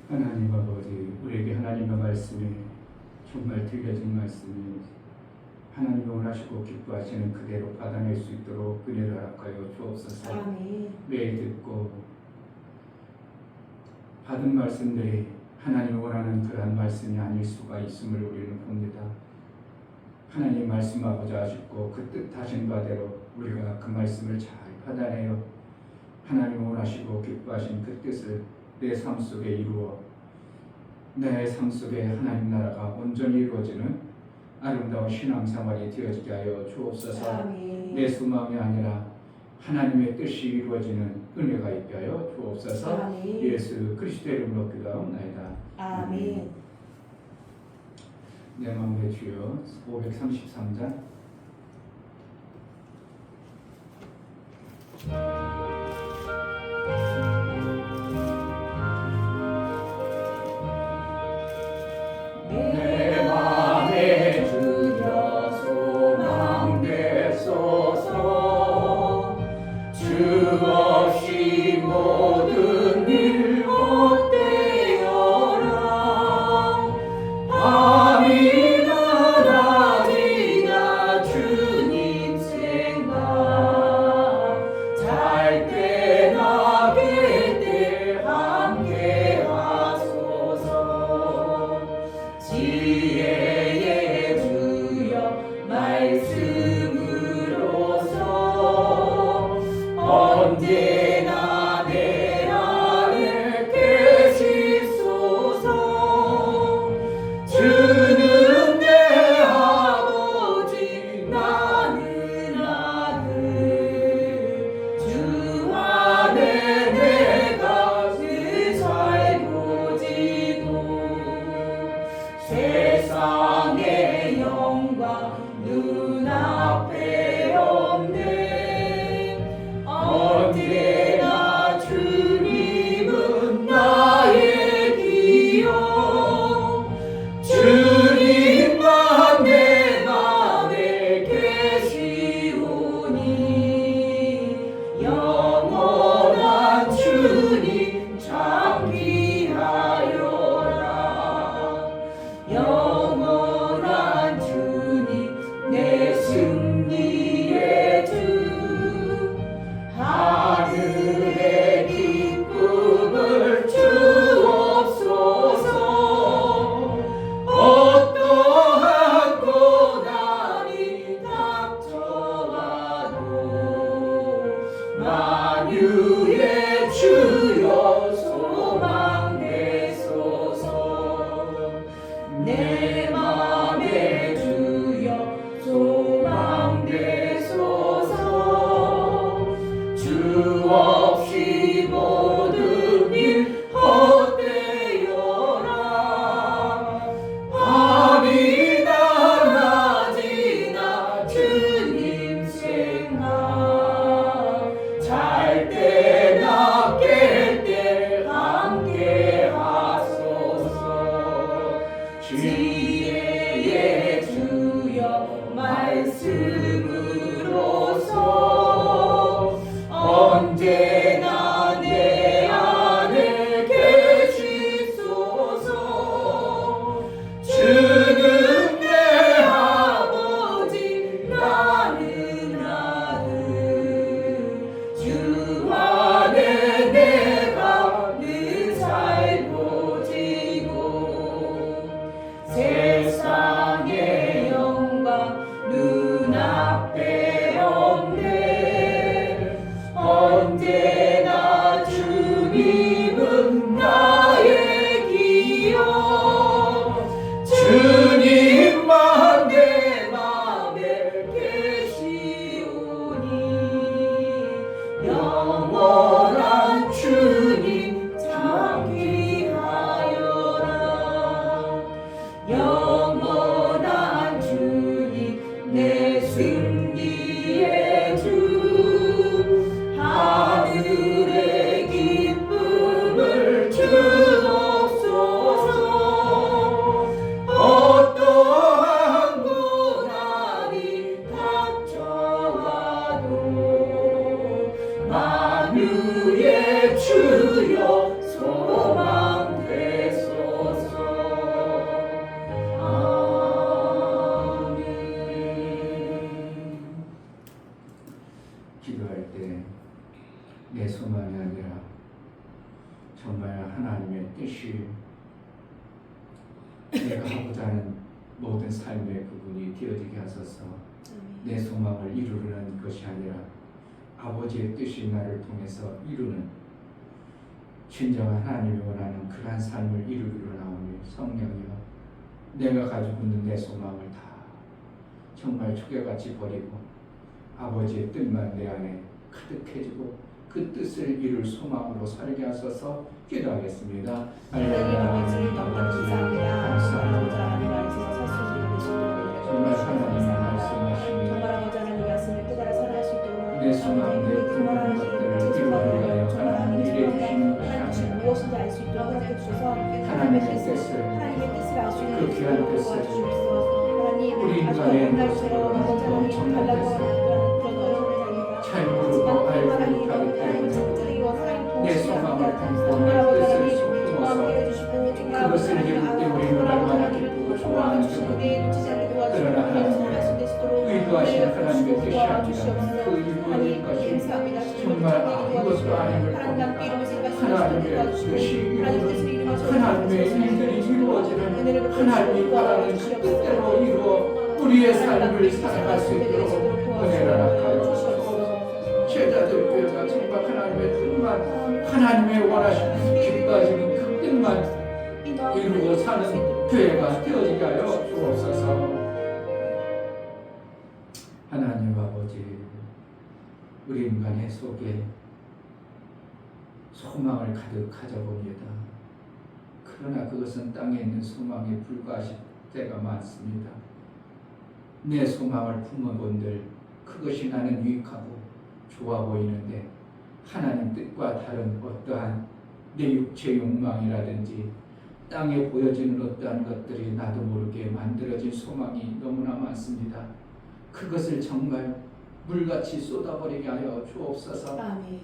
하나님 아버지, 우리에게 하나님의 말씀이 정말 들려진 말씀이 하나님이 원하시고 기뻐하시는 그대로 받아낼 수 있도록 은혜를 허락하여 주옵소서. 아멘. 매일 듣고 받은 말씀들이 하나님이 원하는 그러한 말씀이 아닐 수가 있음을 우리는 봅니다. 하나님 말씀하고자 하시고 그 뜻하신 바대로 우리가 그 말씀을 잘 받아내어 하나님 원하시고 기뻐하신 그 뜻을 내 삶 속에 이루어 내 삶 속에 하나님 나라가 온전히 이루어지는 아름다운 신앙생활이 되어지게 하여 주옵소서. 아멘. 내 소망이 아니라 하나님의 뜻이 이루어지는 은혜가 있게 하여 주옵소서. 아멘. 예수 그리스도의 이름으로 기도하옵나이다. 아멘. 내 마음의 주여. 533장. 내 맘에 주여 소망되소서. 주 없이 모든 일 못되어라. 밤이나 낮이나 주님 생각 내 소망이 아니라 정말 하나님의 뜻이 내가 하고자 하는 모든 삶의 부분이 되어지게 하소서. 내 소망을 이루는 것이 아니라 아버지의 뜻이 나를 통해서 이루는 진정한 하나님이 원하는 그러한 삶을 이루기로 나오니 성령이여 내가 가지고 있는 내 소망을 다 정말 초계같이 버리고 아버지의 뜻만 내 안에 가득해지고 그 뜻을 이룰 소망으로 살게 하소서. 기도하겠습니다. 하나님 아버지 너무 감사합니다. 정말 하나님의 말씀하시니 정말 아버지 하나님 말씀을 깨달아 살아갈 수 있도록 내 소망 내 품은 것들을 이루기 위하여 하나님 일해 주시는 것이 하나님 아니라 무엇인지 알 수 있도록 허락해 주셔서 하나님의 뜻을 하나님의 뜻을 알 수 있는 그 귀한 뜻을 도와주시옵소서. 하나님 우리 아주 인간의 옛날처럼 아버지 하나님 엄청난 달라고 뜻을 하는 그런 어려움이 아닙니다. 잘 모르고 알고 못하기 때문에 내 소망을 담고 내 뜻을 쏟고서 그것을 이룰 때 우리는 얼마나 기쁘고 좋아하는 것입니다. 그러나 하나님 의도하신 하나님의 뜻이 아니라 그 이루어질 것이 정말 이것도 아님을 보니까 하나님의 뜻이 이루어지는 하나님의 일들이 이루어지는 하나님이 바라는 그 뜻대로 이루어 우리의 삶을 살아갈 수 있도록 은혜를 허락하여 주시옵소서. 제자들 교회가 정말 하나님의 뜻만 하나님의 원하시는 기뻐하시는 그 뜻만 이루어 사는 교회가 되어지게 하여 주옵소서. 하나님 아버지 우리 인간의 속에 소망을 가득 가져봅니다. 그러나 그것은 땅에 있는 소망에 불과하실 때가 많습니다. 내 소망을 품어본들 그것이 나는 유익하고 좋아 보이는데 하나님 뜻과 다른 어떠한 내 육체 욕망이라든지 땅에 보여지는 어떠한 것들이 나도 모르게 만들어진 소망이 너무나 많습니다. 그것을 정말 물같이 쏟아버리게 하여 주옵소서. 아멘.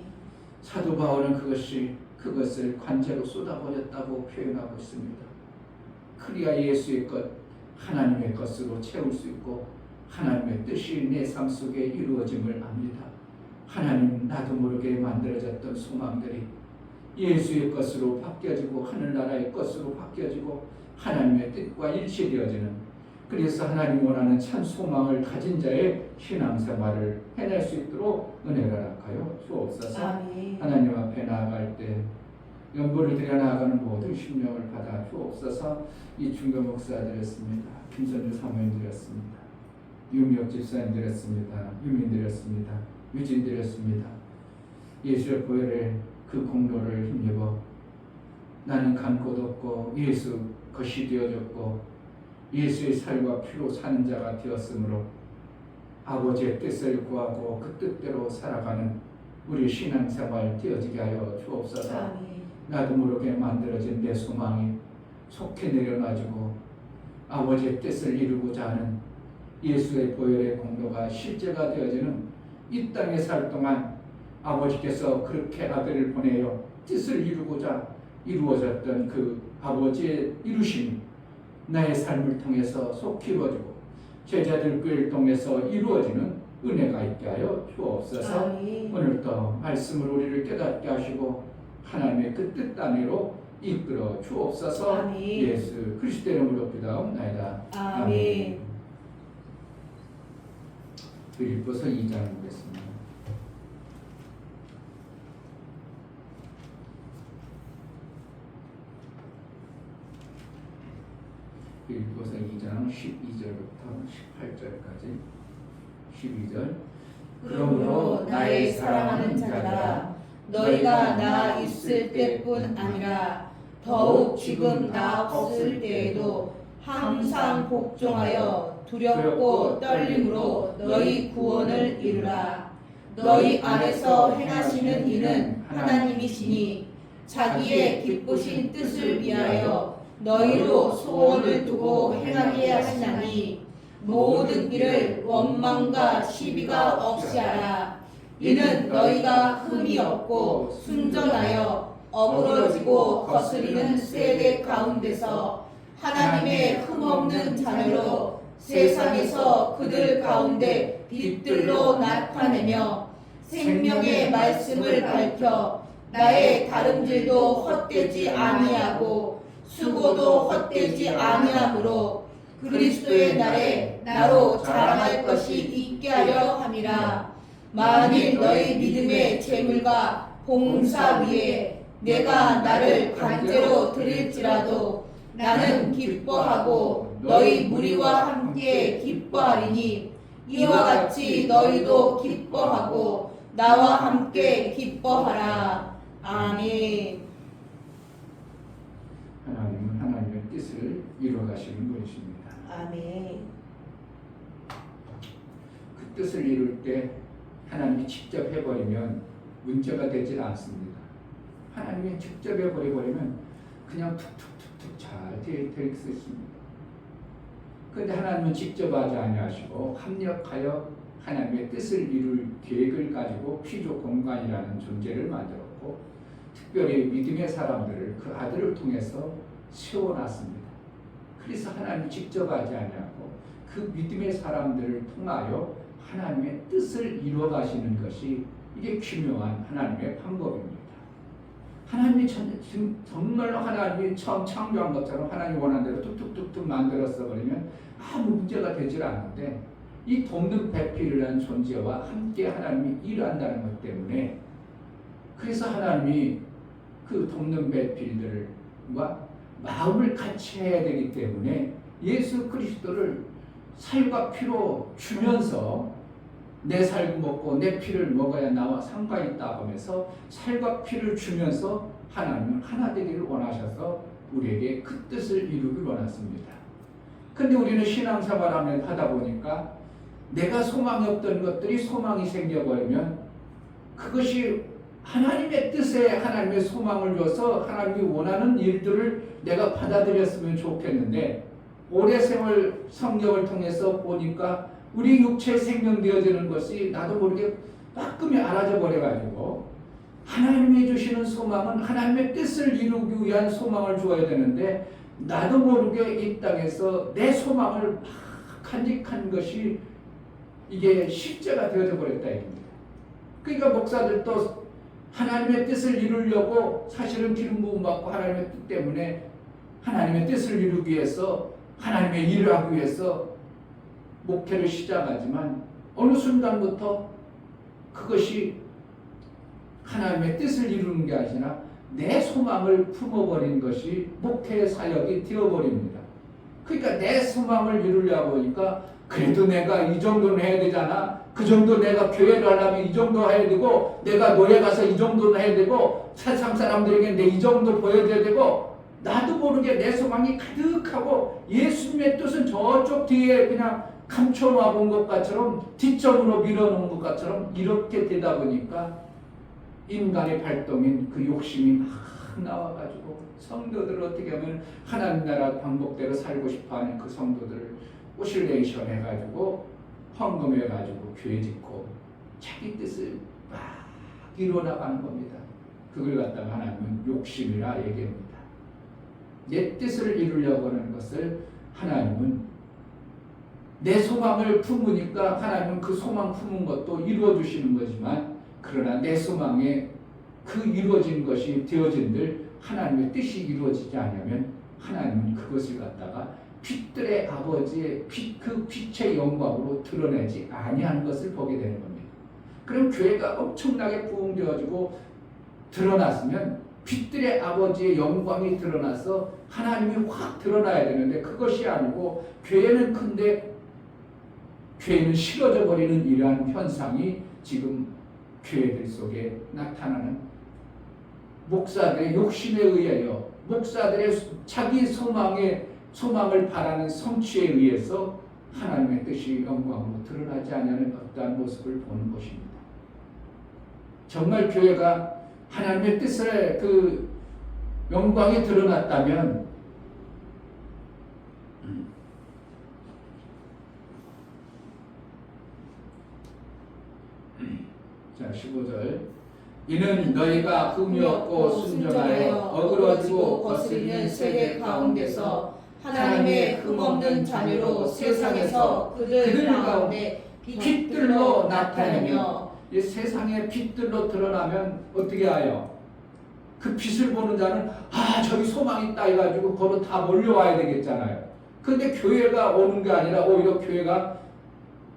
사도 바울은 그것을 관제로 쏟아버렸다고 표현하고 있습니다. 그리야 예수의 것, 하나님의 것으로 채울 수 있고 하나님의 뜻이 내 삶 속에 이루어짐을 압니다. 하나님 나도 모르게 만들어졌던 소망들이 예수의 것으로 바뀌어지고 하늘나라의 것으로 바뀌어지고 하나님의 뜻과 일치되어지는 그래서 하나님 원하는 참 소망을 가진 자의 신앙생활을 해낼 수 있도록 은혜를 허락하여 주옵소서. 아멘. 하나님 앞에 나아갈 때 연보를 드려 나아가는 모든 심령을 받아 주옵소서. 이 중교 목사 드렸습니다. 김선주 사모님 드렸습니다. 유미옥 집사님 드렸습니다. 유민 드렸습니다. 유진 드렸습니다. 예수의 보혈의 그 공로를 힘입어 나는 간 곳 없고 예수 것이 되어졌고 예수의 살과 피로 사는 자가 되었으므로 아버지의 뜻을 구하고 그 뜻대로 살아가는 우리 신앙생활 되어지게 하여 주옵소서. 아멘. 나도 모르게 만들어진 내 소망이 속히 내려놔지고 아버지의 뜻을 이루고자 하는 예수의 보혈의 공로가 실제가 되어지는 이 땅에 살 동안 아버지께서 그렇게 아들을 보내어 뜻을 이루고자 이루어졌던 그 아버지의 이루심이 나의 삶을 통해서 속히 이루어지고 제자들 교회를 통해서 이루어지는 은혜가 있게 하여 주옵소서. 아멘. 오늘도 말씀을 우리를 깨닫게 하시고 하나님의 그 뜻 단위로 이끌어 주옵소서. 아멘. 예수 그리스도의 이름으로 기도하옵나이다. 아멘. 빌립보서 2장 보겠습니다. 빌립보서 2장 12절부터 18절까지 12절 그러므로 나의 사랑하는 자들아 너희가 나 있을 때뿐 아니라 더욱 지금 나 없을 때에도 항상 복종하여 두렵고 떨림으로 너희 구원을 이루라. 너희 안에서 행하시는 이는 하나님이시니 자기의 기쁘신 뜻을 위하여 너희로 소원을 두고 행하게 하시나니 모든 일을 원망과 시비가 없이 하라. 이는 너희가 흠이 없고 순전하여 어그러지고 거스리는 세대 가운데서 하나님의 흠없는 자녀로 세상에서 그들 가운데 빛들로 나타내며 생명의 말씀을 밝혀 나의 다름질도 헛되지 아니하고 수고도 헛되지 아니하므로 그리스도의 날에 나로 자랑할 것이 있게 하려 함이라. 만일 너희 믿음의 재물과 봉사 위에 내가 나를 관제로 드릴지라도 나는 기뻐하고 너희 무리와 함께 기뻐하리니 이와 같이 너희도 기뻐하고 나와 함께 기뻐하라. 아멘. 하나님은 하나님의 뜻을 이루어가시는 분이십니다. 아멘. 그 뜻을 이룰 때 하나님이 직접 해버리면 문제가 되질 않습니다. 하나님이 직접 해버리면 그냥 툭툭툭툭 잘 될 수 있습니다. 그런데 하나님은 직접 하지 아니하시고 합력하여 하나님의 뜻을 이룰 계획을 가지고 피조 공간이라는 존재를 만들었고 특별히 믿음의 사람들을 그 아들을 통해서 세워놨습니다. 그래서 하나님이 직접 하지 아니하고 그 믿음의 사람들을 통하여 하나님의 뜻을 이루어 가시는 것이 이게 기묘한 하나님의 방법입니다. 하나님이 정말로 하나님이 처음 창조한 것처럼 하나님이 원하는 대로 뚝뚝뚝뚝 만들었어 버리면 아무 문제가 되질 않는데 이 돕는 배필이라는 존재와 함께 하나님이 일한다는 것 때문에 그래서 하나님이 그 돕는 배필들과 마음을 같이 해야 되기 때문에 예수 그리스도를 살과 피로 주면서 내 살 먹고 내 피를 먹어야 나와 상관있다 하면서 살과 피를 주면서 하나님은 하나 되기를 원하셔서 우리에게 그 뜻을 이루길 원하십니다. 근데 우리는 신앙생활을 하다 보니까 내가 소망이 없던 것들이 소망이 생겨버리면 그것이 하나님의 뜻에 하나님의 소망을 줘서 하나님이 원하는 일들을 내가 받아들였으면 좋겠는데 오래 생활 성경을 통해서 보니까 우리 육체에 생명되어지는 것이 나도 모르게 빠끔히 알아져 버려가지고 하나님이 주시는 소망은 하나님의 뜻을 이루기 위한 소망을 주어야 되는데 나도 모르게 이 땅에서 내 소망을 막 간직한 것이 이게 실제가 되어져 버렸다 이겁니다. 그러니까 목사들도 하나님의 뜻을 이루려고 사실은 기름 부음 받고 하나님의 뜻 때문에 하나님의 뜻을 이루기 위해서 하나님의 일을 하기 위해서 목회를 시작하지만 어느 순간부터 그것이 하나님의 뜻을 이루는 게 아니라 내 소망을 품어버린 것이 목회의 사역이 되어버립니다. 그러니까 내 소망을 이루려고 하니까 그래도 내가 이 정도는 해야 되잖아. 그 정도 내가 교회를 하려면 이 정도 해야 되고 내가 노예 가서 이 정도는 해야 되고 세상 사람들에게 내 이 정도 보여줘야 되고 나도 모르게 내 소망이 가득하고 예수님의 뜻은 저쪽 뒤에 그냥 감춰놔 본 것처럼 뒷점으로 밀어놓은 것처럼 이렇게 되다 보니까 인간의 발동인 그 욕심이 막 나와가지고 성도들을 어떻게 하면 하나님 나라 방법대로 살고 싶어하는 그 성도들을 오실레이션 해가지고 헌금해가지고 교회 짓고 자기 뜻을 막 이루어나가는 겁니다. 그걸 갖다가 하나님은 욕심이라 얘기합니다. 내 뜻을 이루려고 하는 것을 하나님은 내 소망을 품으니까 하나님은 그 소망 품은 것도 이루어 주시는 거지만 그러나 내 소망에 그 이루어진 것이 되어진들 하나님의 뜻이 이루어지지 않으면 하나님은 그것을 갖다가 빛들의 아버지의 그 빛의 영광으로 드러내지 아니하는 것을 보게 되는 겁니다. 그럼 교회가 엄청나게 부흥되어지고 드러났으면 빛들의 아버지의 영광이 드러나서 하나님이 확 드러나야 되는데 그것이 아니고 교회는 큰데 교회는 싫어져 버리는 이러한 현상이 지금 교회들 속에 나타나는 목사들의 욕심에 의하여 목사들의 자기 소망을 바라는 성취에 의해서 하나님의 뜻이 영광으로 드러나지 않는 어떠한 모습을 보는 것입니다. 정말 교회가 하나님의 뜻의 그 영광이 드러났다면 자 15절 이는 너희가 흠이 없고 순전하여 어그러지고 거스리는 세대 가운데서 하나님의 흠없는 자녀로 세상에서 그들 가운데 빛들로 나타내며 이 세상의 빛들로 드러나면 어떻게 하여? 그 빛을 보는 자는 저기 소망이 있다 해가지고 거로 다 몰려와야 되겠잖아요. 근데 교회가 오는 게 아니라 오히려 교회가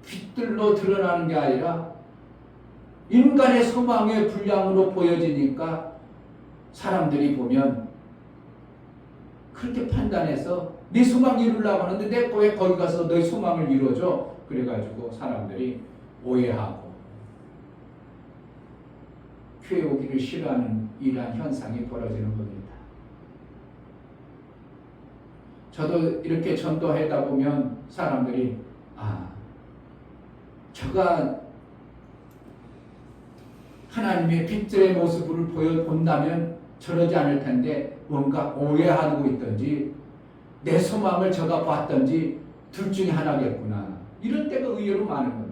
빛들로 드러나는 게 아니라 인간의 소망의 분량으로 보여지니까 사람들이 보면 그렇게 판단해서 네 소망 이루려고 하는데 내 왜 거기 가서 너의 소망을 이루어줘? 그래가지고 사람들이 오해하고 교회 오기를 싫어하는 이러한 현상이 벌어지는 겁니다. 저도 이렇게 전도하다 보면 사람들이 저가 하나님의 빛들의 모습을 본다면 저러지 않을 텐데 뭔가 오해하고 있든지 내 소망을 저가 봤든지 둘 중에 하나겠구나. 이런 때가 의외로 많은 겁니다.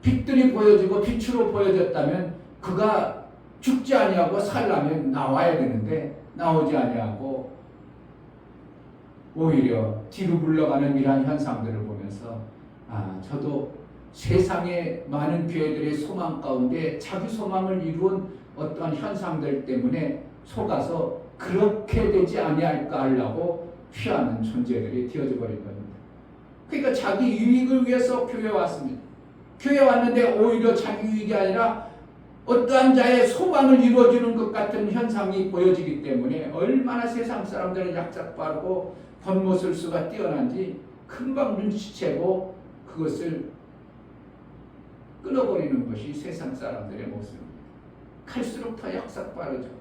빛들이 보여지고 빛으로 보여졌다면 그가 죽지 아니하고 살려면 나와야 되는데 나오지 아니하고 오히려 뒤로 물러가는 이러한 현상들을 보면서 저도 세상의 많은 교회들의 소망 가운데 자기 소망을 이룬 어떤 현상들 때문에 속아서 그렇게 되지 아니할까 하려고 피하는 존재들이 되어져 버린 겁니다. 그러니까 자기 유익을 위해서 교회에 왔습니다. 교회에 왔는데 오히려 자기 유익이 아니라 어떠한 자의 소망을 이루어주는 것 같은 현상이 보여지기 때문에 얼마나 세상 사람들은 약삭빠르고 권모술수가 뛰어난지 금방 눈치채고 그것을 끊어버리는 것이 세상 사람들의 모습입니다. 갈수록 더 약삭빠르죠.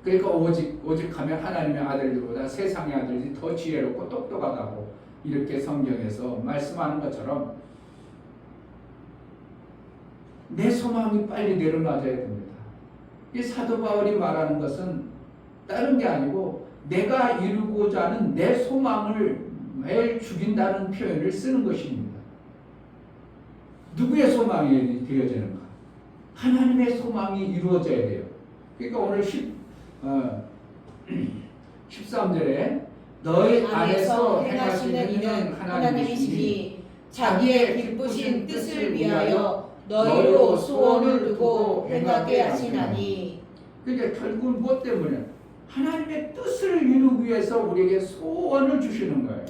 그러니까 오직하면 하나님의 아들들보다 세상의 아들들이 더 지혜롭고 똑똑하다고 이렇게 성경에서 말씀하는 것처럼 내 소망이 빨리 내려놔져야 됩니다. 이 사도 바울이 말하는 것은 다른 게 아니고 내가 이루고자 하는 내 소망을 매일 죽인다는 표현을 쓰는 것입니다. 누구의 소망이 되어지는가? 하나님의 소망이 이루어져야 돼요. 그러니까 오늘 13절에 너희 안에서 행하시는 이는 하나님이시니 자기의 기쁘신 뜻을 위하여 너희로 소원을 두고 행하게 하시나니. 그러니까 결국은 무엇 때문에? 하나님의 뜻을 이루기 위해서 우리에게 소원을 주시는 거예요.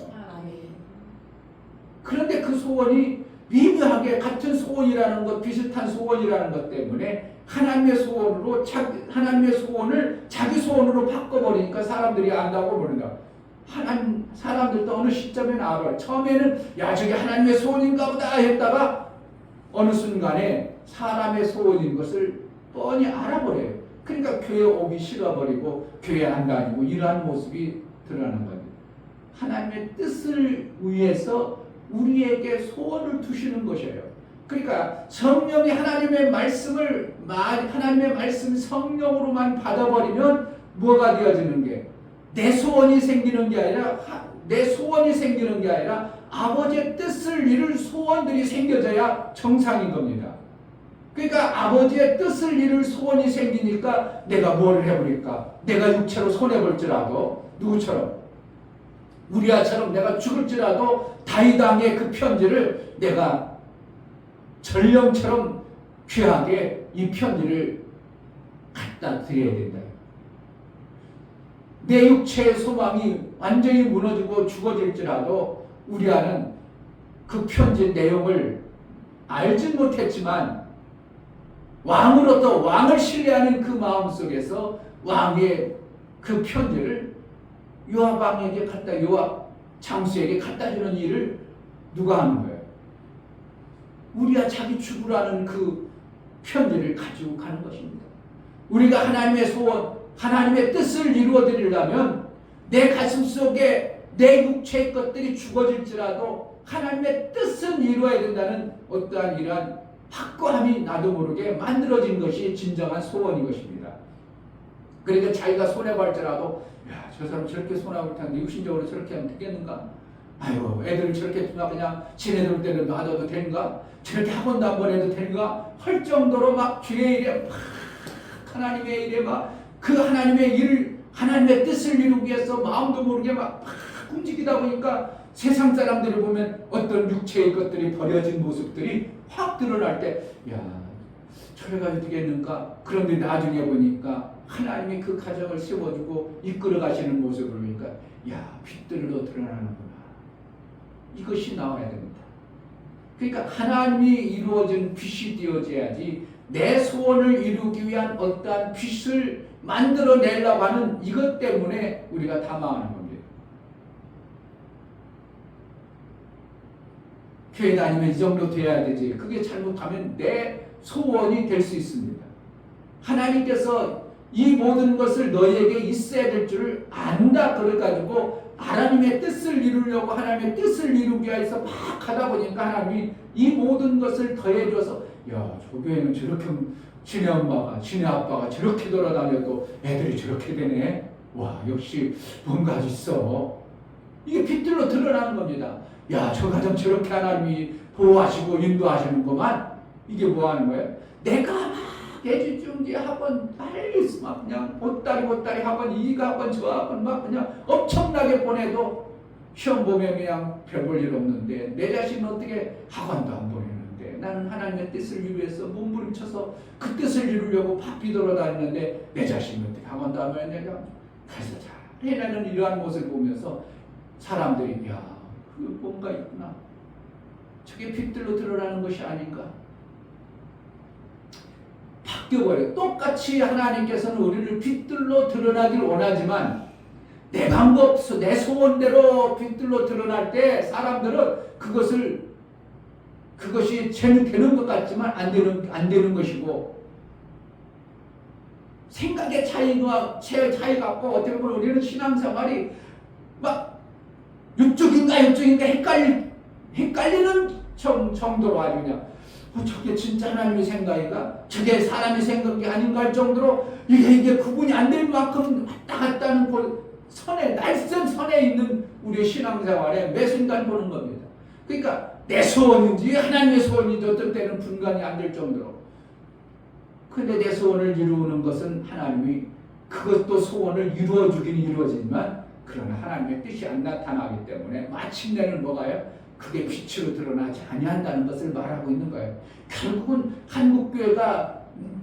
그런데 그 소원이 미묘하게 같은 소원이라는 것, 비슷한 소원이라는 것 때문에 하나님의 소원을 자기 소원으로 바꿔버리니까 사람들이 안다고 모른다. 사람들도 어느 시점에는 알아요. 처음에는 저게 하나님의 소원인가 보다 했다가 어느 순간에 사람의 소원인 것을 뻔히 알아버려요. 그러니까 교회 오기 싫어버리고 교회 안 다니고 이러한 모습이 드러나는 겁니다. 하나님의 뜻을 위해서 우리에게 소원을 두시는 것이에요. 그러니까 성령이 하나님의 말씀 성령으로만 받아버리면 뭐가 되어지는 게? 내 소원이 생기는 게 아니라 아버지의 뜻을 이룰 소원들이 생겨져야 정상인 겁니다. 그러니까 아버지의 뜻을 이룰 소원이 생기니까 내가 뭘 해버릴까? 내가 육체로 손해볼지라도 누구처럼? 우리아처럼 내가 죽을지라도 다윗왕의 그 편지를 내가 전령처럼 귀하게 이 편지를 갖다 드려야 된다. 내 육체의 소망이 완전히 무너지고 죽어질지라도 우리아는 그 편지 내용을 알진 못했지만 왕으로부터 왕을 신뢰하는 그 마음 속에서 왕의 그 편지를 요압 장수에게 갖다 주는 일을 누가 하는 거예요? 우리가 자기 죽으라는 그 편지를 가지고 가는 것입니다. 우리가 하나님의 소원, 하나님의 뜻을 이루어 드리려면 내 가슴 속에 내 육체의 것들이 죽어질지라도 하나님의 뜻은 이루어야 된다는 어떠한 이러한 확고함이 나도 모르게 만들어진 것이 진정한 소원인 것입니다. 그러니까 자기가 손해볼지라도 저 사람 저렇게 손해볼 텐데 육신적으로 저렇게 하면 되겠는가? 아이고 애들 저렇게 그냥 지네들 때는 놔둬도 되는가? 저렇게 학원도 한번 해도 되는가? 할 정도로 막 주의 일에 막 하나님의 일에 막 그 하나님의 뜻을 이루기 위해서 마음도 모르게 막 움직이다 보니까 세상 사람들이 보면 어떤 육체의 것들이 버려진 모습들이 확 드러날 때, 야, 저래가 되겠는가? 그런데 나중에 보니까 하나님이 그 가정을 세워주고 이끌어 가시는 모습을 보니까, 야, 빛들로 드러나는구나. 이것이 나와야 됩니다. 그러니까 하나님이 이루어진 빛이 되어져야지 내 소원을 이루기 위한 어떠한 빛을 만들어내려고 하는 이것 때문에 우리가 다 망하는 겁니다. 교회 다니면 이 정도 돼야 되지. 그게 잘못하면 내 소원이 될 수 있습니다. 하나님께서 이 모든 것을 너희에게 있어야 될 줄을 안다 그래가지고 하나님의 뜻을 이루려고 하나님의 뜻을 이루기 위해서 막 하다 보니까 하나님이 이 모든 것을 더해줘서, 야, 저 교회는 저렇게 지네 엄마가 지네 아빠가 저렇게 돌아다녀도 애들이 저렇게 되네. 와, 역시 뭔가 있어. 이게 빛들로 드러나는 겁니다. 야, 저 가정 저렇게 하나님이 보호하시고 인도하시는구만. 이게 뭐 하는 거예요? 내가 막 예지중지 학원 빨리 막 그냥 보따리 학원, 이거 학원, 저 학원 막 그냥 엄청나게 보내도 시험 보면 그냥 별 볼 일 없는데, 내 자신은 어떻게 학원도 안 보내는데, 나는 하나님의 뜻을 위해서 몸부림쳐서 그 뜻을 이루려고 바삐 돌아다니는데 내 자신은 어떻게 학원도 안 보내. 내가 가서 잘 해내는 이러한 모습을 보면서 사람들이, 야, 그 뭔가 있구나. 저게 빛들로 드러나는 것이 아닌가. 바뀌어버려요. 똑같이 하나님께서는 우리를 빛들로 드러나길 원하지만 내 방법, 내 소원대로 빛들로 드러날 때 사람들은 그것이 되는 것 같지만 안 되는 것이고, 생각의 차이 갖고 어떻게 보면 우리는 신앙생활이 막 이쪽인가 헷갈리는 정도로 아주 그냥, 저게 진짜 하나님의 생각인가? 저게 사람의 생각이 아닌가 할 정도로 이게 구분이 안 될 만큼 왔다 갔다 하는 날선 선에 있는 우리의 신앙생활에 매 순간 보는 겁니다. 그러니까 내 소원인지 하나님의 소원인지 어떤 때는 분간이 안 될 정도로. 근데 내 소원을 이루는 것은 하나님이 그것도 소원을 이루어주긴 이루어지지만, 그러나 하나님의 뜻이 안 나타나기 때문에 마침내는 뭐가요? 그게 빛으로 드러나지 아니한다는 것을 말하고 있는 거예요. 결국은 한국교회가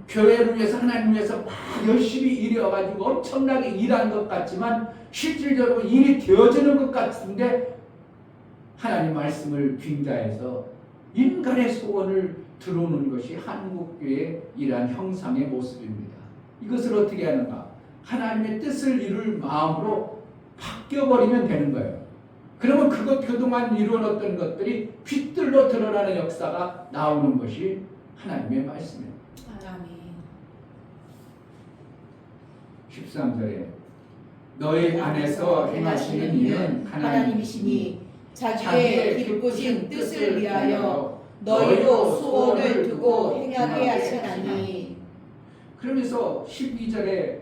교회를 위해서 하나님을 위해서 막 열심히 일해가지고 엄청나게 일한 것 같지만 실질적으로 일이 되어지는 것 같은데, 하나님 말씀을 빙자해서 인간의 소원을 들어오는 것이 한국교회의 이러한 형상의 모습입니다. 이것을 어떻게 하는가? 하나님의 뜻을 이룰 마음으로 바뀌어버리면 되는 거예요. 그러면 그동안 이루어졌던 것들이 빛들로 드러나는 역사가 나오는 것이 하나님의 말씀입니다. 아멘. 13절에 너희 안에서 행하시는 일은 하나님이시니 자기의 기쁘신 뜻을 위하여 너희로 소원을 두고 행하게 하시나니. 그러면서 12절에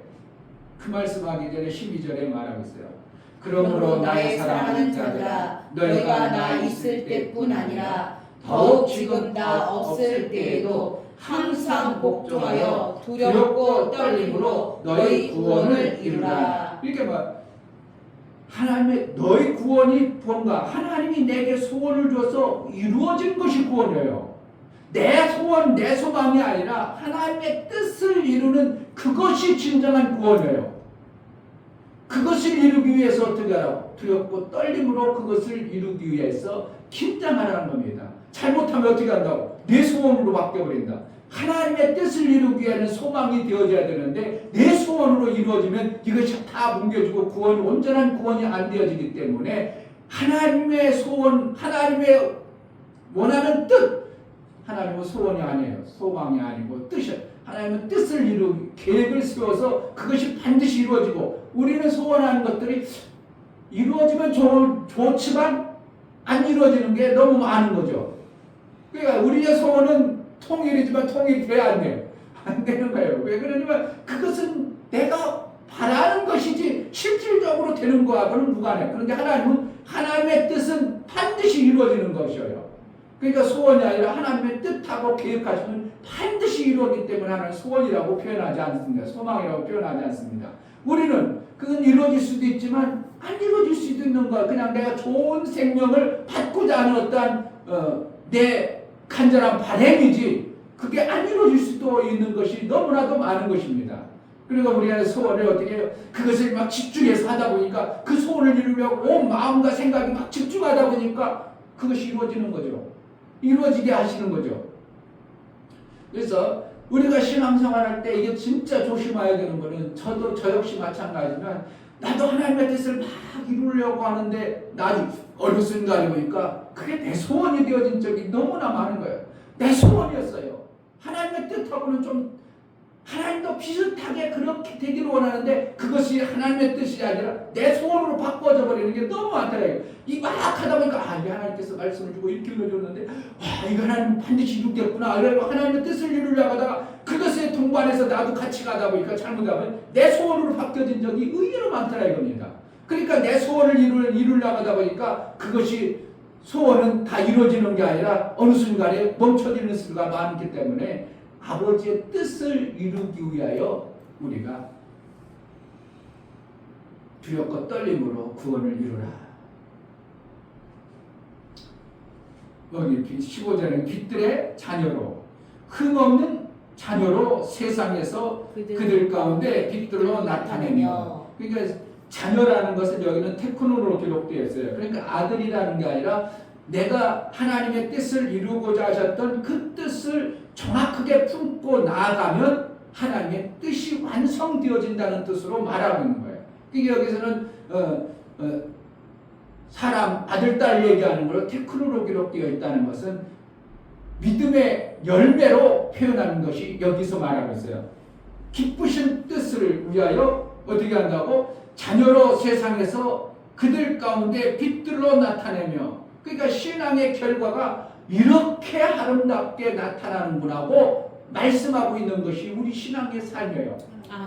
그 말씀하기 전에 12절에 말하고 있어요. 그러므로 나의 사랑하는 자들아, 너희가 나 있을 때뿐 아니라 더욱 지금 나 없을 때에도 항상 복종하여 두렵고 떨림으로 너희 구원을 이루라. 이렇게 하나님의 너희 구원이 뭔가, 하나님이 내게 소원을 줘서 이루어진 것이 구원이에요. 내 소원, 내 소망이 아니라 하나님의 뜻을 이루는 그것이 진정한 구원이에요. 그것을 이루기 위해서 어떻게 하라고? 두렵고 떨림으로 그것을 이루기 위해서 긴장하라는 겁니다. 잘못하면 어떻게 한다고? 내 소원으로 바뀌어버린다. 하나님의 뜻을 이루기 위해는 소망이 되어져야 되는데 내 소원으로 이루어지면 이것이 다 뭉개지고 온전한 구원이 안 되어지기 때문에 하나님의 소원, 하나님의 원하는 뜻, 하나님은 소원이 아니에요. 소망이 아니고 뜻이에요. 하나님은 뜻을 이루기, 계획을 세워서 그것이 반드시 이루어지고, 우리는 소원하는 것들이 이루어지면 좋지만 안 이루어지는 게 너무 많은 거죠. 그러니까 우리의 소원은 통일이지만 통일이 돼야 안 돼요. 안 되는 거예요. 왜 그러냐면 그것은 내가 바라는 것이지 실질적으로 되는 거하고는 무관해요. 그런데 하나님은 하나님의 뜻은 반드시 이루어지는 것이에요. 그러니까 소원이 아니라 하나님의 뜻하고 계획하시면 반드시 이루어지기 때문에 하나는 소원이라고 표현하지 않습니다. 소망이라고 표현하지 않습니다. 우리는 그건 이루어질 수도 있지만 안 이루어질 수도 있는 거야. 그냥 내가 좋은 생명을 받고자 하는 어떠한 내 간절한 바람이지 그게 안 이루어질 수도 있는 것이 너무나도 많은 것입니다. 그리고 우리가 소원을 어떻게 해요? 그것을 막 집중해서 하다 보니까 그 소원을 이루려고 온 마음과 생각이 막 집중하다 보니까 그것이 이루어지는 거죠. 이루어지게 하시는 거죠. 그래서 우리가 신앙생활할 때 이게 진짜 조심해야 되는 거는 저 역시 마찬가지지만 나도 하나님의 뜻을 막 이루려고 하는데 나도 어느 순간에 보니까 그게 내 소원이 되어진 적이 너무나 많은 거예요. 내 소원이었어요. 하나님의 뜻하고는 좀 하나님도 비슷하게 그렇게 되기를 원하는데 그것이 하나님의 뜻이 아니라 내 소원으로 바꿔져 버리는 게 너무 많더라고요. 이 막 하다 보니까 이게 하나님께서 말씀을 주고 이렇게 일러줬는데 이거 하나님 반드시 이루겠구나. 그래서 하나님의 뜻을 이루려고 하다가 그것에 동반해서 나도 같이 가다 보니까 잘못하면 내 소원으로 바뀌어진 적이 의외로 많더라 이겁니다. 그러니까 내 소원을 이루려고 하다 보니까 그것이 소원은 다 이루어지는 게 아니라 어느 순간에 멈춰지는 수가 많기 때문에 아버지의 뜻을 이루기 위하여 우리가 두렵고 떨림으로 구원을 이루라. 여기 15절에 빛들의 자녀로 흠없는 자녀로 세상에서 그들 가운데 빛들로 나타내며. 그러니까 자녀라는 것은 여기는 테크노로 기록되어 있어요. 그러니까 아들이라는 게 아니라 내가 하나님의 뜻을 이루고자 하셨던 그 뜻을 정확하게 품고 나아가면 하나님의 뜻이 완성되어진다는 뜻으로 말하고 있는 거예요. 그게 여기서는 사람, 아들, 딸 얘기하는 걸로 테크노로 기록되어 있다는 것은 믿음의 열매로 표현하는 것이 여기서 말하고 있어요. 기쁘신 뜻을 위하여 어떻게 한다고? 자녀로 세상에서 그들 가운데 빛들로 나타내며. 그러니까 신앙의 결과가 이렇게 아름답게 나타나는구나고 말씀하고 있는 것이 우리 신앙의 삶이에요.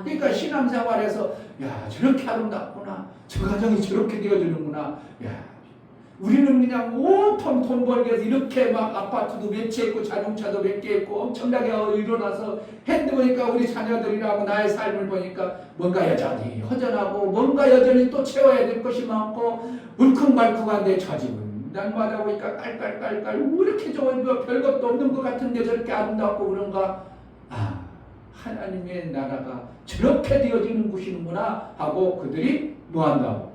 그러니까 신앙생활에서 야 저렇게 아름답구나, 저 가정이 저렇게 되어지는구나, 야 우리는 그냥 온통 돈 벌기 위해서 이렇게 막 아파트도 몇 채 있고 자동차도 몇 개 있고 엄청나게 일어나서 했는데 보니까 우리 자녀들이라고 나의 삶을 보니까 뭔가 여전히 허전하고 뭔가 여전히 또 채워야 될 것이 많고 울컥말컥한데 저 집은 날마다 보니까 깔깔깔깔 왜 이렇게 좋은 별것도 없는 것 같은데 저렇게 아름답고 그런가. 하나님의 나라가 저렇게 되어지는 곳이는구나 하고 그들이 뭐한다고?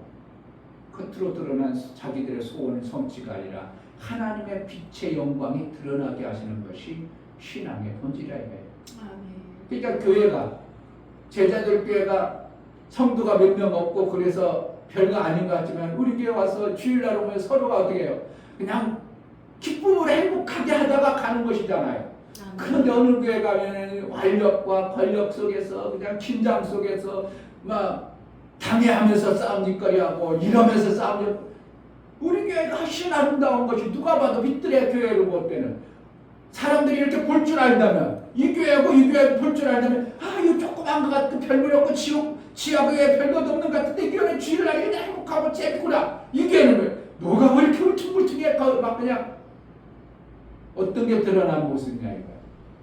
겉으로 드러난 자기들의 소원을 성취가 아니라 하나님의 빛의 영광이 드러나게 하시는 것이 신앙의 본질이라 이거예요. 그러니까 교회가 제자들 교회가 성도가 몇 명 없고 그래서 별거 아닌 것 같지만 우리 교회 와서 주일날 오면 서로가 어떻게 해요? 그냥 기쁨으로 행복하게 하다가 가는 것이잖아요. 그런데 어느 교회 가면 완력과 권력 속에서 그냥 긴장 속에서 막 당해하면서 싸움짓거리하고 이러면서 싸움짓. 우리 교회가 훨씬 아름다운 것이 누가 봐도 빛들의 교회로 볼 때는 사람들이 이렇게 볼 줄 안다면 이 교회하고 이 교회 볼 줄 안다면 이거 조그만 것 같은 별물 없고 지하교회 별것도 없는 것 같은데 이 교회는 주일날에 그냥 행복하고 재밌구나. 이 교회는 왜 뭐가 왜 이렇게 울퉁불퉁해 막 그냥 어떤 게 드러나는 모습이냐 이거야.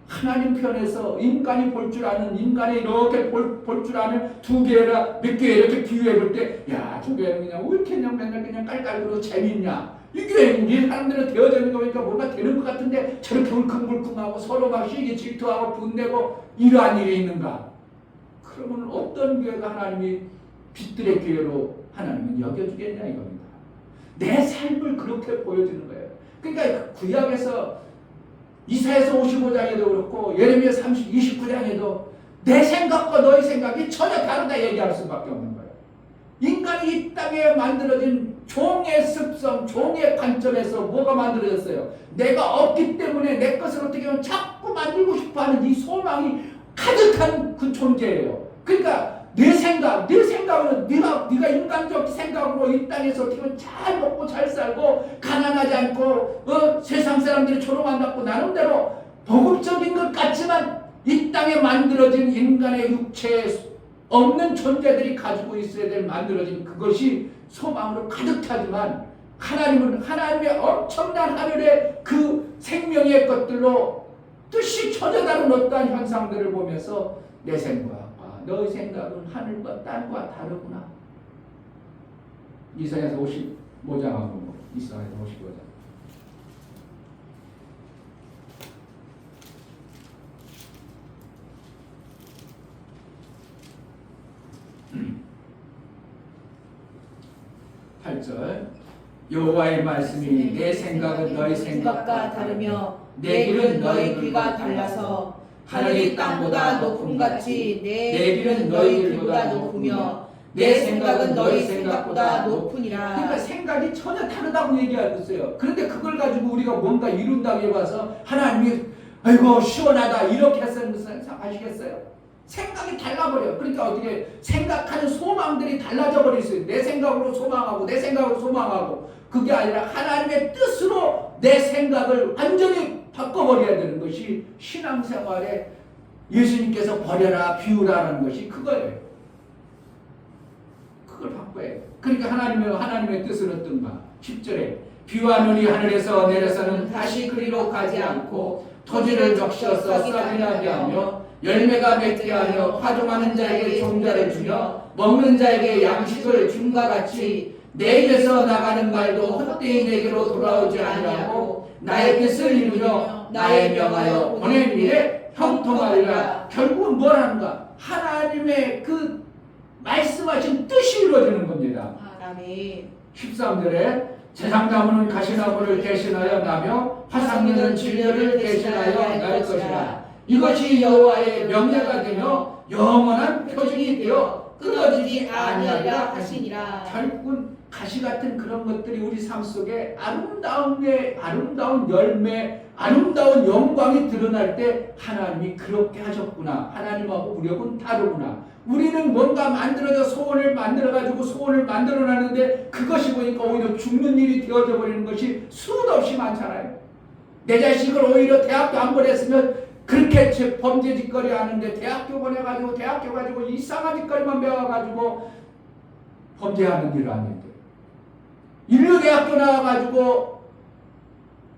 하나님 편에서 인간이 볼 줄 아는, 인간이 이렇게 볼 줄 아는 두 개라 몇 개 이렇게 비유해 볼 때, 야, 저 교회는 그냥 왜 이렇게 그냥 맨날 그냥 깔깔거리고 재밌냐? 이 교회는 이 사람들은 되어져 있는 거 보니까 뭔가 되는 것 같은데 저렇게 울컹불컹하고 서로 막 시기 질투하고 분내고 이러한 일이 있는가? 그러면 어떤 교회가 하나님이 빛들의 교회로 하나님은 여겨주겠냐 이겁니다. 내 삶을 그렇게 보여주는 거예요. 그러니까 구약에서 이사야서 55장에도 그렇고 예레미야 29장에도 내 생각과 너의 생각이 전혀 다르다 얘기할 수밖에 없는 거예요. 인간이 이 땅에 만들어진 종의 습성, 종의 관점에서 뭐가 만들어졌어요? 내가 없기 때문에 내 것을 어떻게 하면 자꾸 만들고 싶어하는 이 소망이 가득한 그 존재예요. 그러니까 내 생각은 네가 인간적 생각으로 이 땅에서 어떻게 보면 잘 먹고 잘 살고 가난하지 않고 세상 사람들이 조롱한다고 나름대로 복음적인 것 같지만 이 땅에 만들어진 인간의 육체에 없는 존재들이 가지고 있어야 될 만들어진 그것이 소망으로 가득하지만 하나님은 하나님의 엄청난 하늘의 그 생명의 것들로 뜻이 전혀 다른 어떠한 현상들을 보면서 내 생각과 너의 생각은 하늘과 땅과 다르구나. 이사야서 55장하고 뭐 이사야서 55장. 여호와의 말씀이 내 생각은 너희 생각과 다르며 내 길은 너희 길과 달라서 하늘이 땅보다 높음같이 내 길은 너희 길보다 높으며 내 생각은 너희 생각보다 그러니까 높으니라. 생각이 전혀 다르다고 얘기하고 있어요. 그런데 그걸 가지고 우리가 뭔가 이룬다고 해봐서 하나님이 아이고 시원하다 이렇게 했으면 아시겠어요? 생각이 달라버려. 그러니까 어떻게 생각하는 소망들이 달라져 버렸어요. 내 생각으로 소망하고 내 생각으로 소망하고 그게 아니라 하나님의 뜻으로 내 생각을 완전히 바꿔버려야 되는 것이 신앙생활에 예수님께서 버려라 비우라는 것이 그거예요. 그걸 바꿔야 돼요. 그러니까 하나님의 뜻은 어떤가? 10절에 비와 눈이 하늘에서 내려서는 다시 그리로 가지 않고 토지를 적셔서 싹이 나게 하며 열매가 맺게 하며 파종하는 자에게 종자를 주며 먹는 자에게 양식을 줌과 같이 내 입에서 나가는 말도 헛되이 내게로 돌아오지 아니하고 나의 뜻을 이루며 나의 명하여 보낸 일에 형통하리라. 결국은 뭘 하는가? 하나님의 그 말씀하신 뜻이 이루어지는 겁니다. 아멘. 13절에 제상나무는 가시나무를 대신하여 나며 화상류는 진료를 대신하여 날 것이라. 이것이 여호와의 명예가 되며 영원한 표징이 되어 끊어지지 아니하리라 하시니라. 결국은 가시 같은 그런 것들이 우리 삶 속에 아름다운 열매, 아름다운 영광이 드러날 때 하나님이 그렇게 하셨구나. 하나님하고 우리하고는 다르구나. 우리는 뭔가 소원을 만들어놨는데 그것이 보니까 오히려 죽는 일이 되어져 버리는 것이 수도 없이 많잖아요. 내 자식을 오히려 대학도 안 보냈으면 그렇게 범죄 짓거리 하는데 대학교 보내가지고 대학교 가지고 이상한 짓거리만 배워가지고 범죄하는 일을 하는데 인류대학교 나와가지고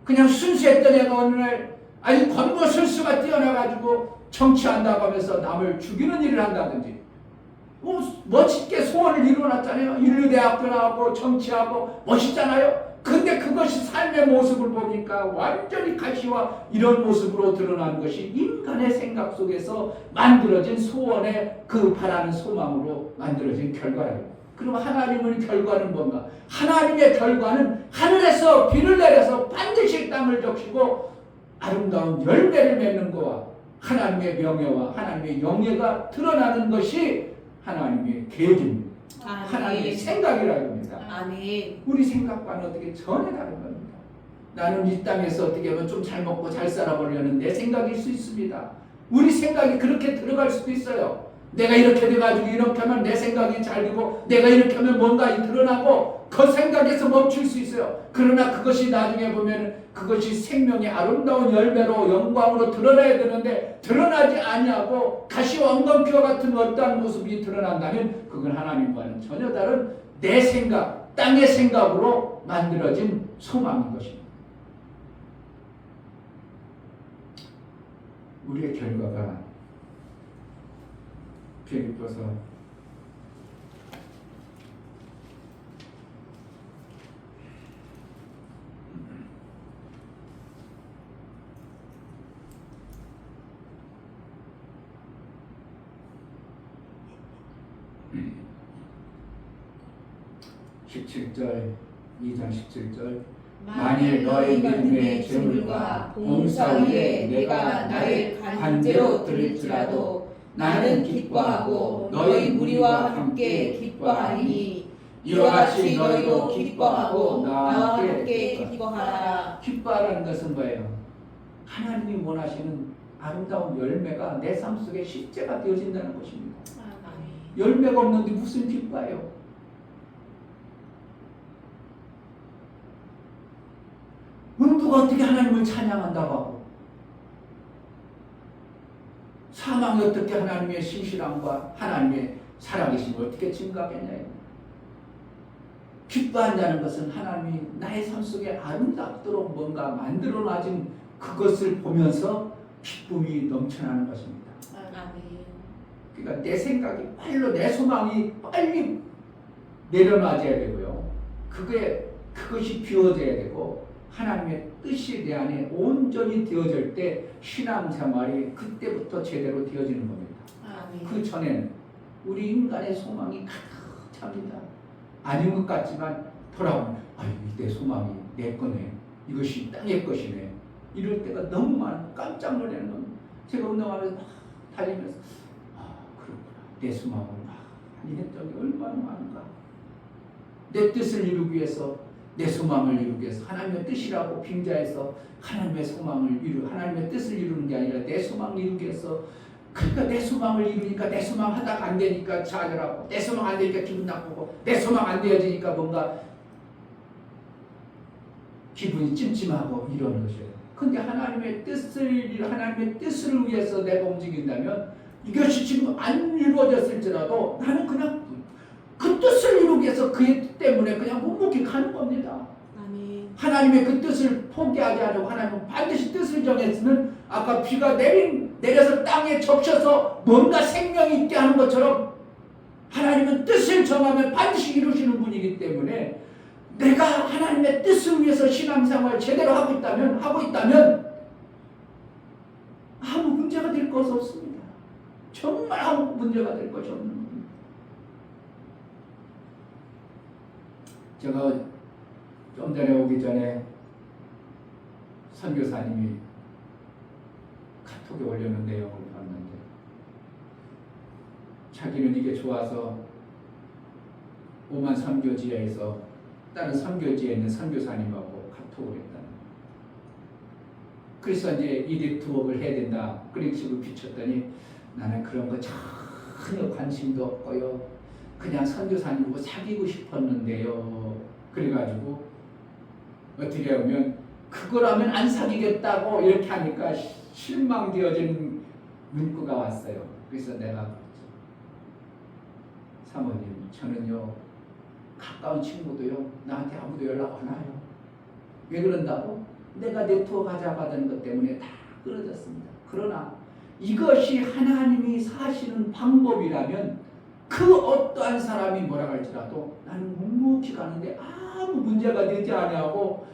그냥 순수했던 애가 어느 날 아주 권모술수가 뛰어나가지고 정치한다고 하면서 남을 죽이는 일을 한다든지 멋있게 소원을 이루어놨잖아요. 인류대학교 나오고 정치하고 멋있잖아요. 근데 그것이 삶의 모습을 보니까 완전히 가시와 이런 모습으로 드러나는 것이 인간의 생각 속에서 만들어진 소원의 그 바라는 소망으로 만들어진 결과예요. 그럼 하나님의 결과는 뭔가? 하나님의 결과는 하늘에서 비를 내려서 반드시 땅을 적시고 아름다운 열매를 맺는 것과 하나님의 명예와 하나님의 영예가 드러나는 것이 하나님의 계획입니다. 하나님의 생각이라고 합니다. 아멘. 우리 생각과는 어떻게 전혀 다른 겁니다. 나는 이 땅에서 어떻게 하면 좀 잘 먹고 잘 살아보려는 내 생각일 수 있습니다. 우리 생각이 그렇게 들어갈 수도 있어요. 내가 이렇게 돼가지고 이렇게 하면 내 생각이 잘 되고 내가 이렇게 하면 뭔가 드러나고 그 생각에서 멈출 수 있어요. 그러나 그것이 나중에 보면 그것이 생명의 아름다운 열매로 영광으로 드러나야 되는데 드러나지 아니하고 가시와 엉겅퀴와 같은 어떠한 모습이 드러난다면 그건 하나님과는 전혀 다른 내 생각, 땅의 생각으로 만들어진 소망인 것입니다. 우리의 결과가 빌립보서 17절 2장 17절 만일 너희 믿음의 재물과 봉사 위에 내가 나를 간제로 드릴지라도 나는 기뻐하고 너희 무리와 함께 기뻐하리니 이와 같이 너희도 기뻐하고 나와 함께 기뻐하라. 기뻐하라는 것은 뭐예요? 하나님이 원하시는 아름다운 열매가 내 삶 속에 실제가 되어진다는 것입니다. 열매가 없는데 무슨 기뻐해요? 누가 어떻게 하나님을 찬양한다고 하고 사망이 어떻게 하나님의 신실함과 하나님의 살아계심을 어떻게 증가하겠냐. 기뻐한다는 것은 하나님이 나의 삶 속에 아름답도록 뭔가 만들어놔진 그것을 보면서 기쁨이 넘쳐나는 것입니다. 그러니까 내 생각이 빨리 내 소망이 빨리 내려놔져야 되고요. 그것이 비워져야 되고 하나님의 뜻이 내 안에 온전히 되어질 때 신앙생활이 그때부터 제대로 되어지는 겁니다. 아멘. 그 전에는 우리 인간의 소망이 가득 찹니다. 아닌 것 같지만 돌아오면 내 소망이 내 거네. 이것이 땅의 것이네. 이럴 때가 너무 많아. 깜짝 놀라는 겁니다. 제가 운동하면서 달리면서 그렇구나. 내 소망을 많이 했던 게 얼마나 많은가. 내 뜻을 이루기 위해서 내 소망을 이루기 위해서 하나님의 뜻이라고 빙자해서 하나님의 뜻을 이루는 게 아니라 내 소망을 이루기 위해서 그러니까 내 소망을 이루니까 내 소망 하다가 안 되니까 좌절하고 내 소망 안 되니까 기분 나쁘고 내 소망 안 되어지니까 뭔가 기분이 찜찜하고 이러는 것이에요. 근데 하나님의 뜻을 위해서 내가 움직인다면 이것이 지금 안 이루어졌을지라도 나는 그냥 그 뜻을 이루기 위해서 그의 뜻 때문에 그냥 묵묵히 가는 겁니다. 아멘. 하나님의 그 뜻을 포기하지 않고 하나님은 반드시 뜻을 정했으면 아까 비가 내려서 땅에 적셔서 뭔가 생명이 있게 하는 것처럼 하나님은 뜻을 정하면 반드시 이루시는 분이기 때문에 내가 하나님의 뜻을 위해서 신앙생활을 제대로 하고 있다면 아무 문제가 될 것이 없습니다. 정말 아무 문제가 될 것이 없는 겁니다. 제가 좀 전에 오기 전에 선교사님이 카톡에 올려놓은 내용을 봤는데 자기는 이게 좋아서 오만 선교지에서 다른 선교지에 있는 선교사님하고 카톡을 했다는 거예요. 그래서 이제 이 네트워크를 해야 된다 그런 식으로 비쳤더니 나는 그런 거 전혀 관심도 없고요. 그냥 선교사님하고 사귀고 싶었는데요. 그래가지고 어떻게 하면 그거라면 안 사귀겠다고 이렇게 하니까 실망되어진 문구가 왔어요. 그래서 내가 사모님 저는요 가까운 친구도요 나한테 아무도 연락 안 와요. 왜 그런다고? 내가 네트워크 하자고 하던 것 때문에 다 끊어졌습니다. 그러나 이것이 하나님이 사시는 방법이라면 그 어떠한 사람이 뭐라 할지라도 나는 묵묵히 가는데 아무 문제가 되지 않냐고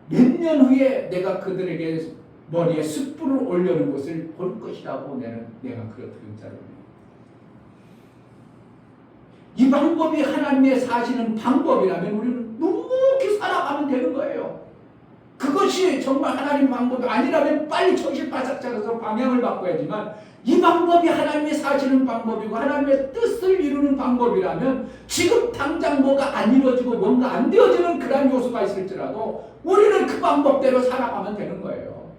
몇 년 후에 내가 그들에게 머리에 숯불을 올려놓은 것을 볼 것이라고 내가 그렇게 문자를 해요. 이 방법이 하나님의 사시는 방법이라면 우리는 묵묵히 살아가면 되는 거예요. 그것이 정말 하나님 방법이 아니라면 빨리 정신 바짝 차려서 방향을 바꿔야지만 이 방법이 하나님의 사시는 방법이고 하나님의 뜻을 이루는 방법이라면 지금 당장 뭐가 안 이루어지고 뭔가 안 되어지는 그런 요소가 있을지라도 우리는 그 방법대로 살아가면 되는 거예요.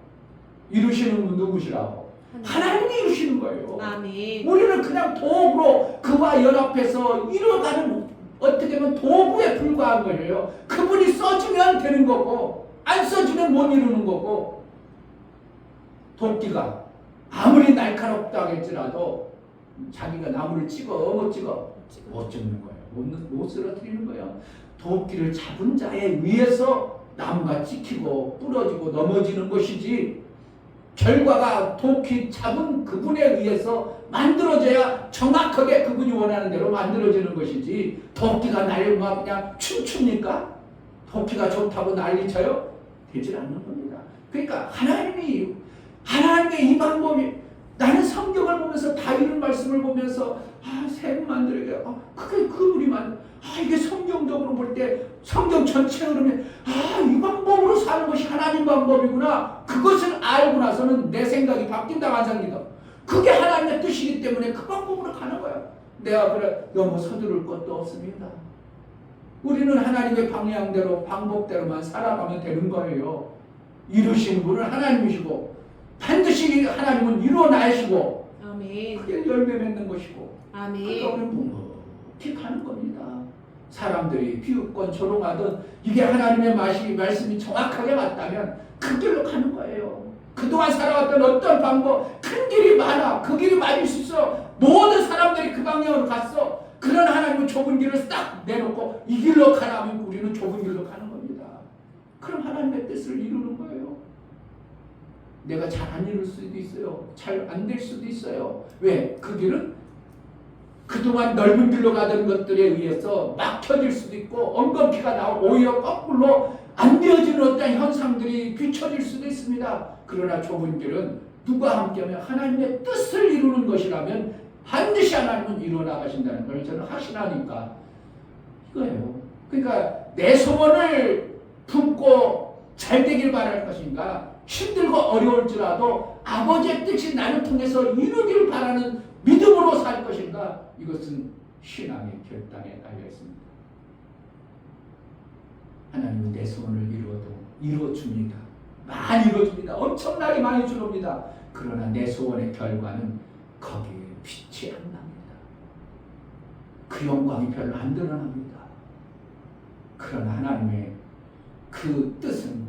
이루시는 분 누구시라고? 하나님이 이루시는 거예요. 아멘. 우리는 그냥 도구로 그와 연합해서 이루어가는 어떻게 보면 도구에 불과한 거예요. 그분이 써주면 되는 거고 안 써주면 못 이루는 거고 도끼가 아무리 날카롭다 할지라도 자기가 나무를 못 찍는 거예요. 못 쓰러뜨리는 거예요. 도끼를 잡은 자에 의해서 나무가 찍히고 부러지고 넘어지는 것이지 결과가 도끼 잡은 그분에 의해서 만들어져야 정확하게 그분이 원하는 대로 만들어지는 것이지 도끼가 날막 그냥 춤춥니까? 도끼가 좋다고 난리쳐요? 되질 않는 겁니다. 그러니까 하나님의 이 방법이 나는 성경을 보면서 다윗의 말씀을 보면서 샘 만들게 그게 그물이만 이게 성경적으로 볼 때 성경 전체 흐름에 이 방법으로 사는 것이 하나님 방법이구나. 그것을 알고 나서는 내 생각이 바뀐다고 안 생긴다. 그게 하나님의 뜻이기 때문에 그 방법으로 가는 거야. 내가 그래 너무 서두를 것도 없습니다. 우리는 하나님의 방향대로 방법대로만 살아가면 되는 거예요. 이루신 분은 하나님이시고 반드시 하나님은 이루어나시고 아멘. 그게 열매 맺는 것이고 아멘. 그러니까 우리는 묵묵히 가는 겁니다. 사람들이 비웃건 조롱하던 이게 하나님의 말씀이 정확하게 맞다면 그 길로 가는 거예요. 그동안 살아왔던 어떤 방법 큰 길이 많아. 그 길이 맞을 수 있어. 모든 사람들이 그 방향으로 갔어. 그런 하나님은 좁은 길을 딱 내놓고 이 길로 가라면 우리는 좁은 길로 가는 겁니다. 그럼 하나님의 뜻을 이루는 거예요. 내가 잘 안 이룰 수도 있어요. 잘 안 될 수도 있어요. 왜? 그 길은 그동안 넓은 길로 가던 것들에 의해서 막혀질 수도 있고 엉겅퀴가 나오고 오히려 거꾸로 안 되어지는 어떤 현상들이 비춰질 수도 있습니다. 그러나 좁은 길은 누가 함께하면 하나님의 뜻을 이루는 것이라면 반드시 하나님은 이루어 나가신다는 걸 저는 확신하니까 이거예요. 그러니까 내 소원을 품고 잘 되길 바랄 것인가, 힘들고 어려울지라도 아버지의 뜻이 나를 통해서 이루길 바라는 믿음으로 살 것인가, 이것은 신앙의 결단에 달려 있습니다. 하나님은 내 소원을 이루어도 이루어줍니다. 많이 이루어줍니다. 엄청나게 많이 주옵니다. 그러나 내 소원의 결과는 거기에 빛이 안 납니다. 그 영광이 별로 안 드러납니다. 그러나 하나님의 그 뜻은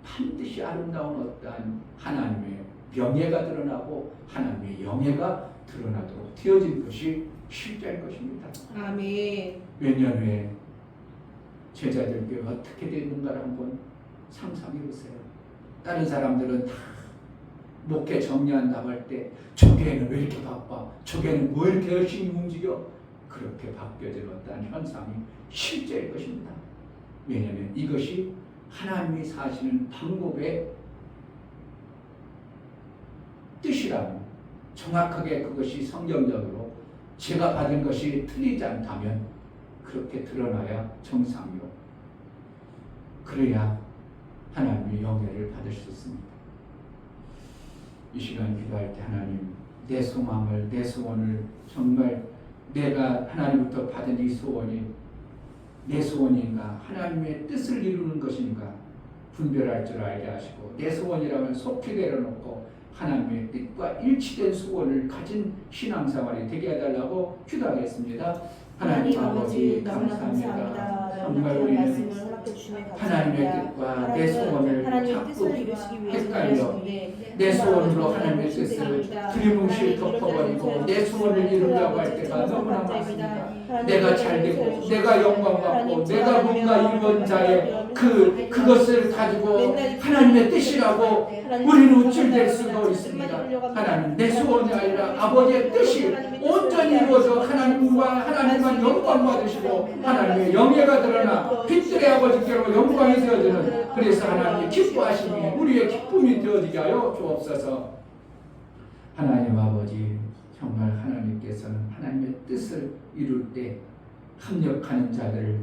반드시 아름다운 어떠한 하나님의 명예가 드러나고 하나님의 영예가 드러나도록 되어진 것이 실제일 것입니다. 아멘. 몇 년 후에 제자들께 어떻게 됐는가를 한번 상상해 보세요. 다른 사람들은 다 목회 정리한다고 할 때 저게는 왜 이렇게 바빠? 저게는 뭐 이렇게 열심히 움직여? 그렇게 바뀌어진 어떠한 현상이 실제일 것입니다. 왜냐하면 이것이 하나님이 사시는 방법의 뜻이라면, 정확하게 그것이 성경적으로 제가 받은 것이 틀리지 않다면 그렇게 드러나야 정상이요. 그래야 하나님의 영예를 받을 수 있습니다. 이 시간 기도할 때 하나님, 내 소망을, 내 소원을 정말 내가 하나님부터 받은 이 소원이 내 소원인가, 하나님의 뜻을 이루는 것인가 분별할 줄 알게 하시고, 내 소원이라면 속히 내려놓고 하나님의 뜻과 일치된 소원을 가진 신앙생활이 되게 해달라고 기도하겠습니다. 하나님 아버지 감사합니다. 정말 우리는 하나님의 뜻과 내 소원을 자꾸 헷갈려 내 소원으로 하나님의 뜻을 두리뭉실 덮어버리고 내 소원을 이루려고 할 때가 너무나 많습니다. 내가 잘되고 내가 영광받고 내가 뭔가 이루는 자의 그것을 가지고 하나님의 뜻이라고 우리는 우쭐댈 수가 있습니다. 하나님, 내 소원이 아니라 아버지의 뜻이 온전히 이루어져 하나님과 하나님만 영광 받으시고 하나님의 영예가 드러나 빛들의 아버지께로 영광이 되어지는, 그래서 하나님의 기뻐하심이 우리의 기쁨이 되어지게 하여 주옵소서. 하나님 아버지, 정말 하나님께서는 하나님의 뜻을 이룰 때 합력하는 자들을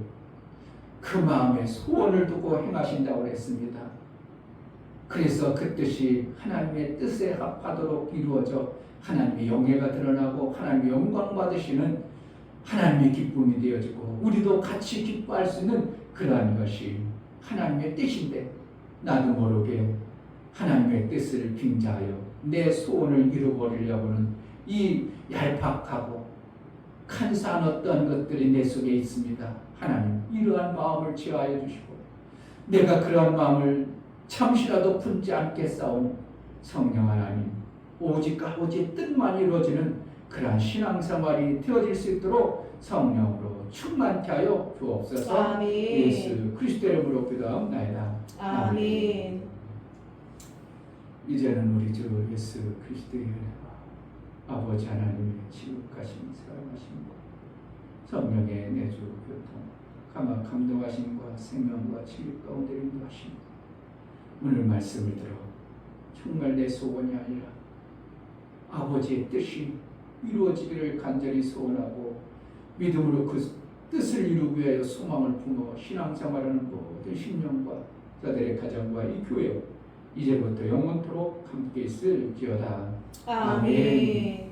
그 마음에 소원을 두고 행하신다고 했습니다. 그래서 그 뜻이 하나님의 뜻에 합하도록 이루어져 하나님의 영예가 드러나고 하나님의 영광 받으시는 하나님의 기쁨이 되어지고 우리도 같이 기뻐할 수 있는 그러한 것이 하나님의 뜻인데, 나도 모르게 하나님의 뜻을 빙자하여 내 소원을 이루어버리려고는 이 얄팍하고 간사한 어떤 것들이 내 속에 있습니다. 하나님, 이러한 마음을 제하여 주시고 내가 그러한 마음을 잠시라도 품지 않겠사오니 성령 하나님, 오직 아버지의 뜻만 이루어지는 그러한 신앙생활이 되어질 수 있도록 성령으로 충만케 하여 주옵소서. 아멘. 예수 그리스도의 이름으로 기도하옵나이다. 아멘. 이제는 우리 주 예수 그리스도의 은혜와 아버지 하나님의 지극하신 사랑하심과 성령의 내주 교통 감화 감동하심과 생명과 진리 가운데 인도하심과 오늘 말씀을 들어 정말 내 소원이 아니라 아버지의 뜻이 이루어지기를 간절히 소원하고 믿음으로 그 뜻을 이루기 위하여 소망을 품어 신앙생활하는 모든 신령과 자들의 가정과 이 교회 이제부터 영원토록 함께 있을지어다. 아멘.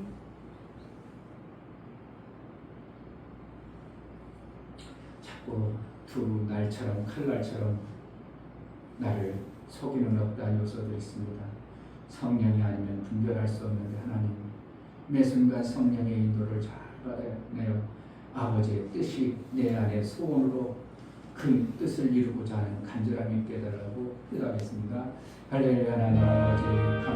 자꾸 두 날처럼 칼날처럼 나를 속이는 어떠한 요소도 있습니다. 성령이 아니면 분별할 수 없는데 하나님, 매 순간 성령의 인도를 잘 받아내어 아버지의 뜻이 내 안에 소원으로 그 뜻을 이루고자 하는 간절함이 있게 해달라고 기도하겠습니다. 할렐루야. 하나님 아버지